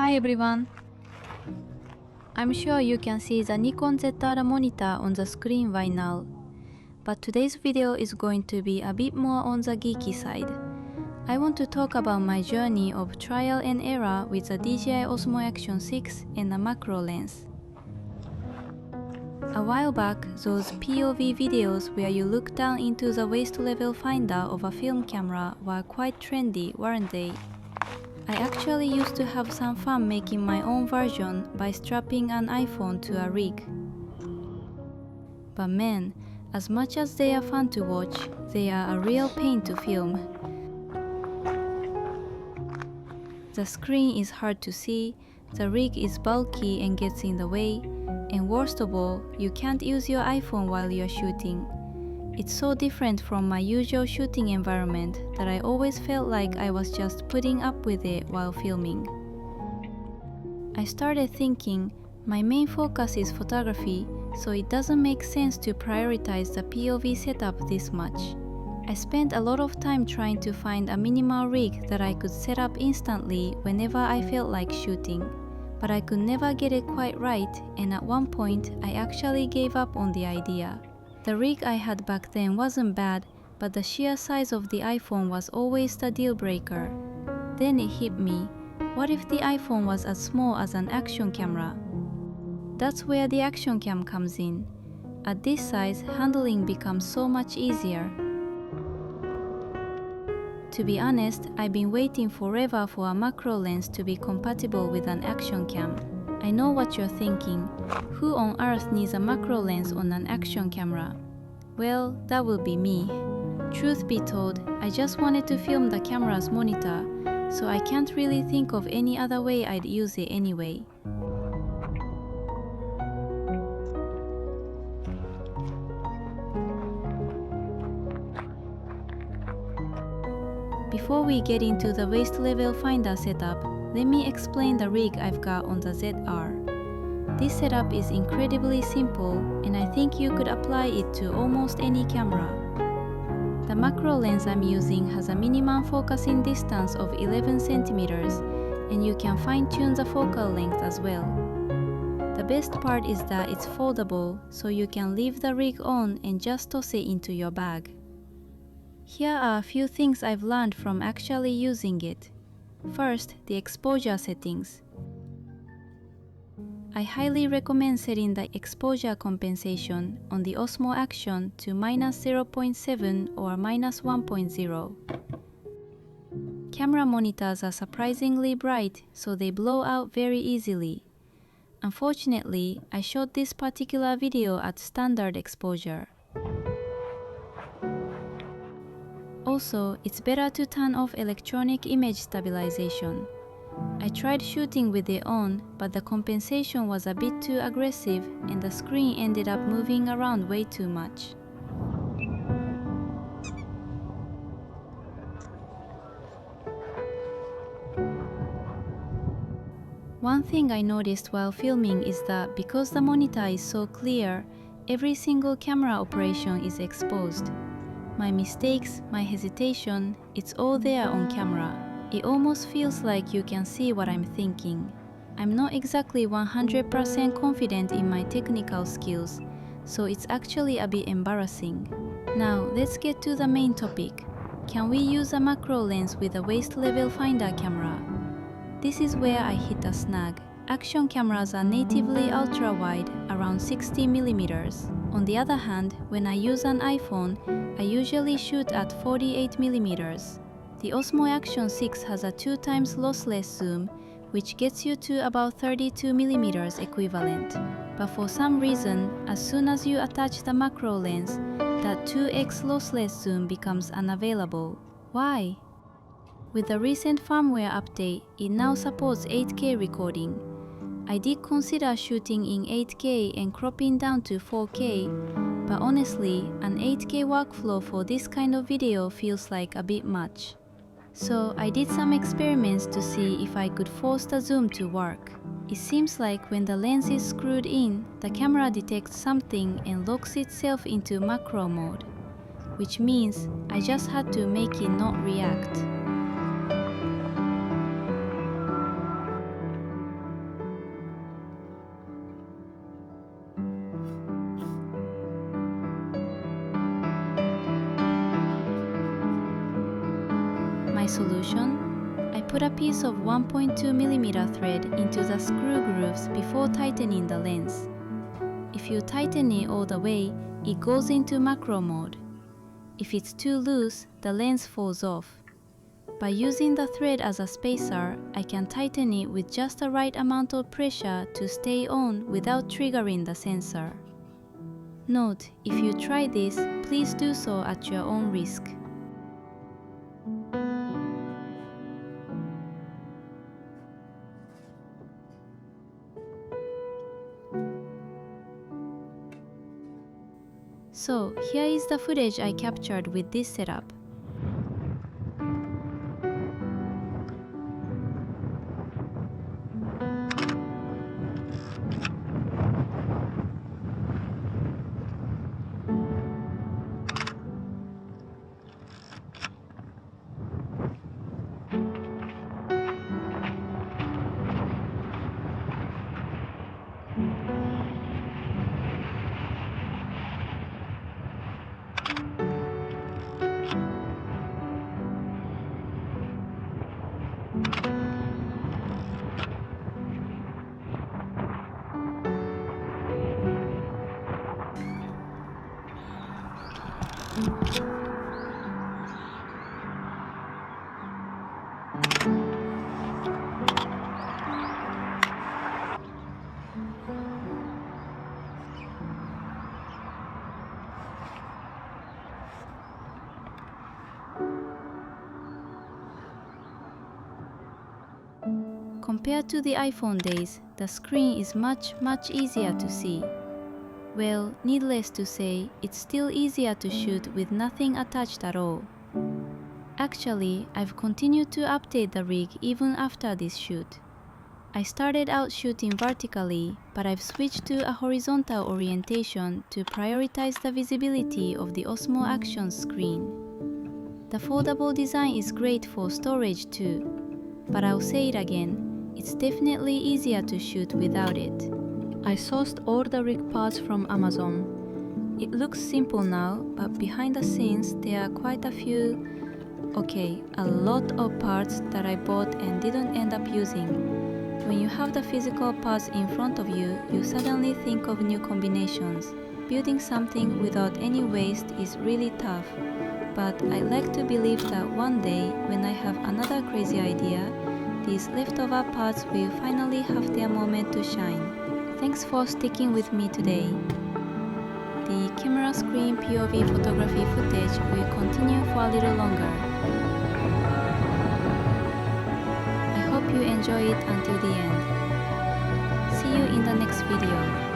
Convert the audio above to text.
Hi everyone! I'm sure you can see the Nikon ZR monitor on the screen right now, but today's video is going to be a bit more on the geeky side. I want to talk about my journey of trial and error with the DJI Osmo Action 6 and a macro lens. A while back, those POV videos where you look down into the waist level finder of a film camera were quite trendy, weren't they? I actually used to have some fun making my own version by strapping an iPhone to a rig. But man, as much as they are fun to watch, they are a real pain to film. The screen is hard to see, the rig is bulky and gets in the way, and worst of all, you can't use your iPhone while you're shooting. It's so different from my usual shooting environment that I always felt like I was just putting up with it while filming. I started thinking, my main focus is photography, so it doesn't make sense to prioritize the POV setup this much. I spent a lot of time trying to find a minimal rig that I could set up instantly whenever I felt like shooting, but I could never get it quite right, and at one point I actually gave up on the idea. The rig I had back then wasn't bad, but the sheer size of the iPhone was always the deal breaker. Then it hit me, what if the iPhone was as small as an action camera? That's where the action cam comes in. At this size, handling becomes so much easier. To be honest, I've been waiting forever for a macro lens to be compatible with an action cam. I know what you're thinking. Who on earth needs a macro lens on an action camera? Well, that will be me. Truth be told, I just wanted to film the camera's monitor, so I can't really think of any other way I'd use it anyway. Before we get into the waist level finder setup, let me explain the rig I've got on the ZR. This setup is incredibly simple, and I think you could apply it to almost any camera. The macro lens I'm using has a minimum focusing distance of 11 centimeters, and you can fine-tune the focal length as well. The best part is that it's foldable, so you can leave the rig on and just toss it into your bag. Here are a few things I've learned from actually using it. First, the exposure settings. I highly recommend setting the exposure compensation on the Osmo Action to -0.7 or -1.0. Camera monitors are surprisingly bright, so they blow out very easily. Unfortunately, I shot this particular video at standard exposure. Also, it's better to turn off electronic image stabilization. I tried shooting with it on, but the compensation was a bit too aggressive and the screen ended up moving around way too much. One thing I noticed while filming is that because the monitor is so clear, every single camera operation is exposed. My mistakes, my hesitation, it's all there on camera. It almost feels like you can see what I'm thinking. I'm not exactly 100% confident in my technical skills, so it's actually a bit embarrassing. Now, let's get to the main topic. Can we use a macro lens with a waist level finder camera? This is where I hit a snag. Action cameras are natively ultra-wide, around 60mm. On the other hand, when I use an iPhone, I usually shoot at 48mm. The Osmo Action 6 has a 2x lossless zoom, which gets you to about 32mm equivalent. But for some reason, as soon as you attach the macro lens, that 2x lossless zoom becomes unavailable. Why? With the recent firmware update, it now supports 8K recording. I did consider shooting in 8K and cropping down to 4K, but honestly, an 8K workflow for this kind of video feels like a bit much. So I did some experiments to see if I could force the zoom to work. It seems like when the lens is screwed in, the camera detects something and locks itself into macro mode, which means I just had to make it not react. solution? I put a piece of 1.2mm thread into the screw grooves before tightening the lens. If you tighten it all the way, it goes into macro mode. If it's too loose, the lens falls off. By using the thread as a spacer, I can tighten it with just the right amount of pressure to stay on without triggering the sensor. Note, if you try this, please do so at your own risk. So, here is the footage I captured with this setup. Compared to the iPhone days, the screen is much easier to see. Well, needless to say, it's still easier to shoot with nothing attached at all. Actually, I've continued to update the rig even after this shoot. I started out shooting vertically, but I've switched to a horizontal orientation to prioritize the visibility of the Osmo Action screen. The foldable design is great for storage too, but I'll say it again, it's definitely easier to shoot without it. I sourced all the rig parts from Amazon. It looks simple now, but behind the scenes there are quite a lot of parts that I bought and didn't end up using. When you have the physical parts in front of you, you suddenly think of new combinations. Building something without any waste is really tough, but I like to believe that one day, when I have another crazy idea, these leftover parts will finally have their moment to shine. Thanks for sticking with me today. The camera screen POV photography footage will continue for a little longer. I hope you enjoy it until the end. See you in the next video.